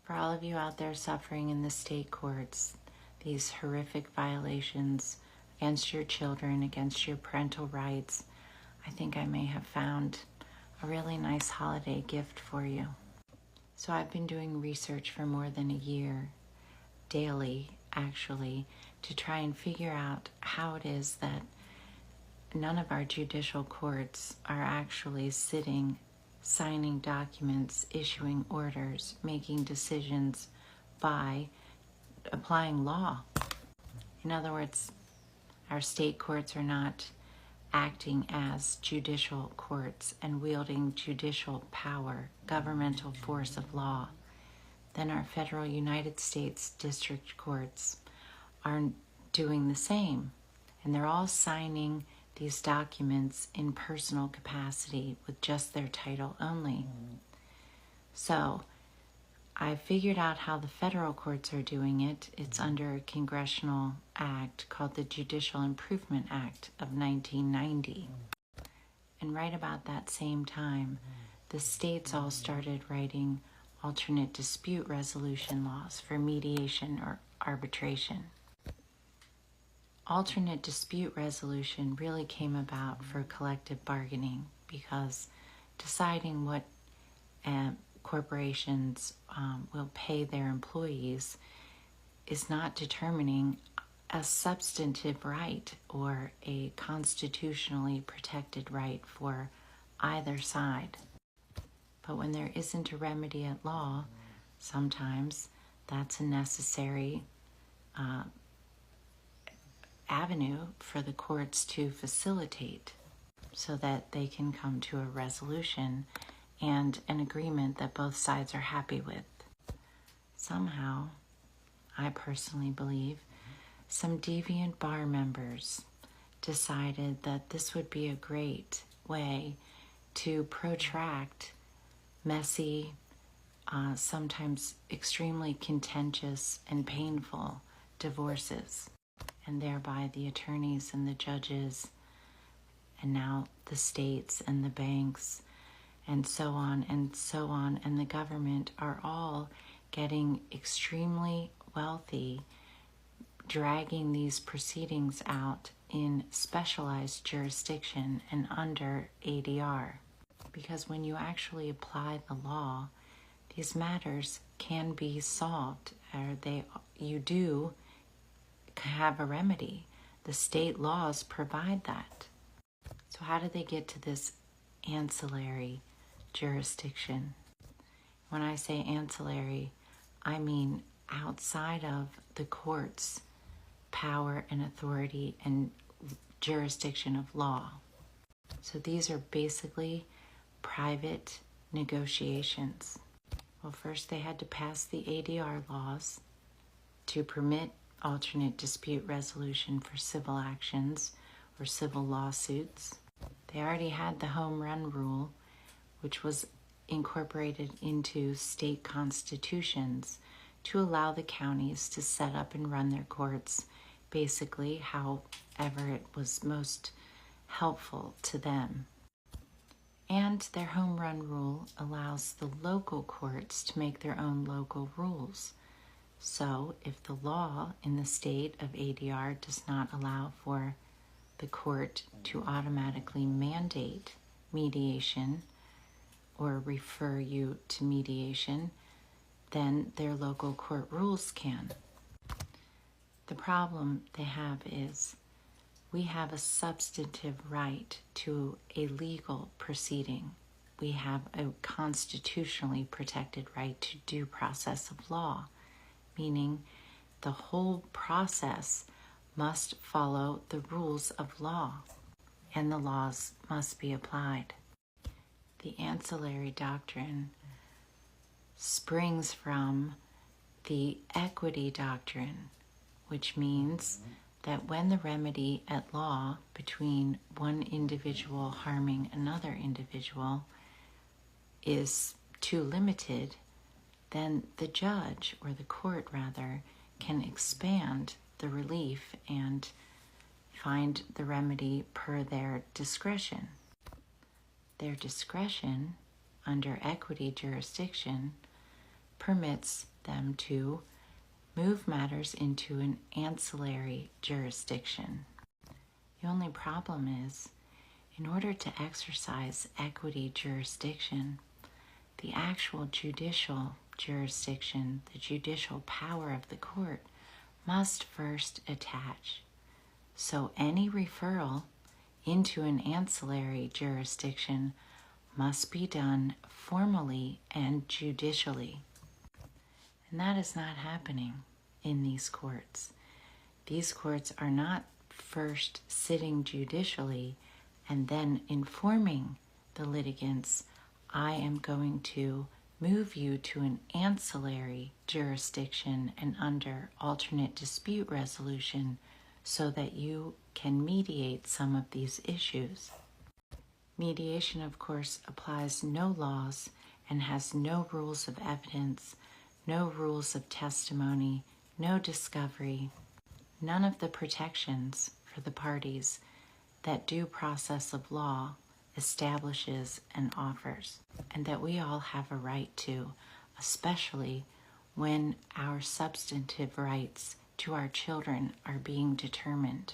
For all of you out there suffering in the state courts, these horrific violations against your children, against your parental rights, I think I may have found a really nice holiday gift for you. So I've been doing research for more than a year, daily actually, to try and figure out how it is that none of our judicial courts are actually sitting, signing documents, issuing orders, making decisions by applying law. In other words, our state courts are not acting as judicial courts and wielding judicial power, governmental force of law. Then our federal United States district courts are doing the same. And they're all signing these documents in personal capacity with just their title only. So I figured out how the federal courts are doing it. It's under a congressional act called the Judicial Improvement Act of 1990. And right about that same time, the states all started writing alternate dispute resolution laws for mediation or arbitration. Alternate dispute resolution really came about for collective bargaining because deciding what corporations will pay their employees is not determining a substantive right or a constitutionally protected right for either side. But when there isn't a remedy at law, sometimes that's a necessary avenue for the courts to facilitate so that they can come to a resolution and an agreement that both sides are happy with. Somehow, I personally believe, some deviant bar members decided that this would be a great way to protract messy, sometimes extremely contentious and painful divorces. And thereby the attorneys and the judges, and now the states and the banks, and so on and so on, and the government are all getting extremely wealthy, dragging these proceedings out in specialized jurisdiction and under ADR. Because when you actually apply the law, these matters can be solved, or you do have a remedy. The state laws provide that. So how do they get to this ancillary jurisdiction? When I say ancillary, I mean outside of the court's power and authority and jurisdiction of law. So these are basically private negotiations. Well, first they had to pass the ADR laws to permit alternate dispute resolution for civil actions or civil lawsuits. They already had the home run rule, which was incorporated into state constitutions to allow the counties to set up and run their courts basically however it was most helpful to them. And their home run rule allows the local courts to make their own local rules. So if the law in the state of ADR does not allow for the court to automatically mandate mediation or refer you to mediation, then their local court rules can. The problem they have is we have a substantive right to a legal proceeding. We have a constitutionally protected right to due process of law, meaning the whole process must follow the rules of law, and the laws must be applied. The ancillary doctrine springs from the equity doctrine, which means that when the remedy at law between one individual harming another individual is too limited, then the judge, or the court rather, can expand the relief and find the remedy per their discretion. Their discretion under equity jurisdiction permits them to move matters into an ancillary jurisdiction. The only problem is, in order to exercise equity jurisdiction, the actual judicial jurisdiction, the judicial power of the court, must first attach. So any referral into an ancillary jurisdiction must be done formally and judicially. And that is not happening in these courts. These courts are not first sitting judicially and then informing the litigants, I am going to move you to an ancillary jurisdiction and under alternate dispute resolution so that you can mediate some of these issues. Mediation, of course, applies no laws and has no rules of evidence, no rules of testimony, no discovery, none of the protections for the parties that due process of law establishes and offers, and that we all have a right to, especially when our substantive rights to our children are being determined.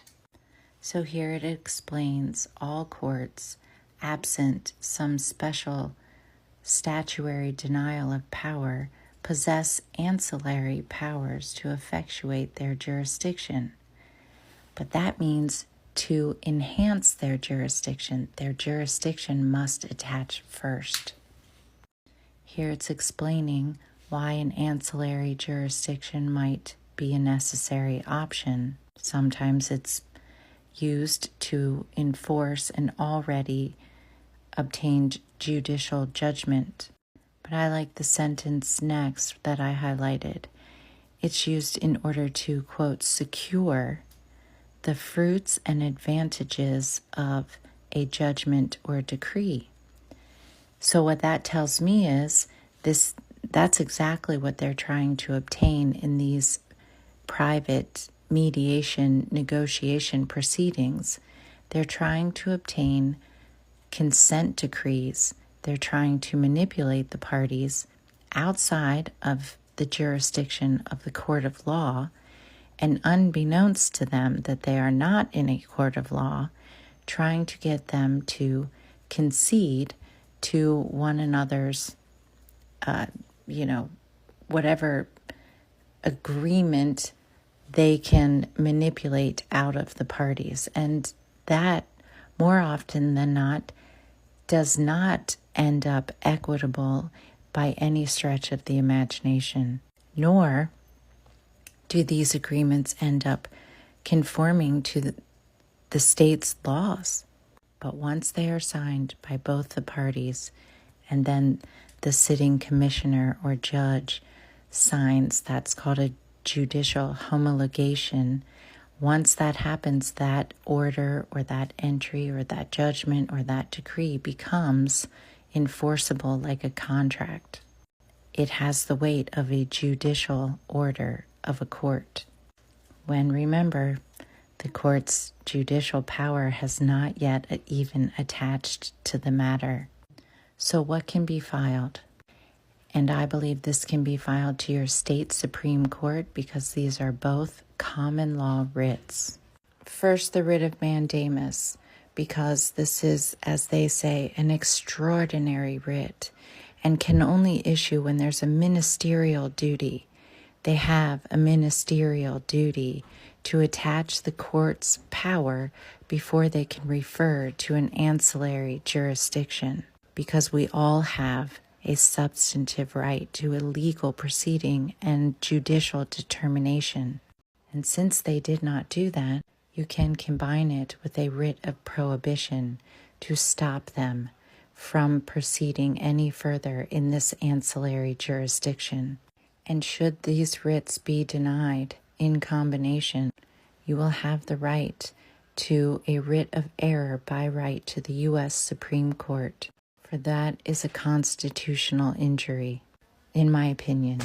So here it explains all courts, absent some special statutory denial of power, possess ancillary powers to effectuate their jurisdiction. But that means to enhance their jurisdiction must attach first. Here it's explaining why an ancillary jurisdiction might be a necessary option. Sometimes it's used to enforce an already obtained judicial judgment. But I like the sentence next that I highlighted. It's used in order to, quote, secure the fruits and advantages of a judgment or decree. So what that tells me is that's exactly what they're trying to obtain in these private mediation negotiation proceedings. They're trying to obtain consent decrees. They're trying to manipulate the parties outside of the jurisdiction of the court of law, and unbeknownst to them that they are not in a court of law, trying to get them to concede to one another's, whatever agreement they can manipulate out of the parties. And that, more often than not, does not end up equitable by any stretch of the imagination, nor do these agreements end up conforming to the state's laws. But once they are signed by both the parties, and then the sitting commissioner or judge signs, that's called a judicial homologation. Once that happens, that order or that entry or that judgment or that decree becomes enforceable like a contract. It has the weight of a judicial order of a court. When, remember, the court's judicial power has not yet even attached to the matter. So what can be filed? And I believe this can be filed to your state Supreme Court because these are both common law writs. First, the writ of mandamus, because this is, as they say, an extraordinary writ and can only issue when there's a ministerial duty. They have a ministerial duty to attach the court's power before they can refer to an ancillary jurisdiction, because we all have a substantive right to a legal proceeding and judicial determination. And since they did not do that, you can combine it with a writ of prohibition to stop them from proceeding any further in this ancillary jurisdiction. And should these writs be denied in combination, you will have the right to a writ of error by right to the U.S. Supreme Court, for that is a constitutional injury, in my opinion.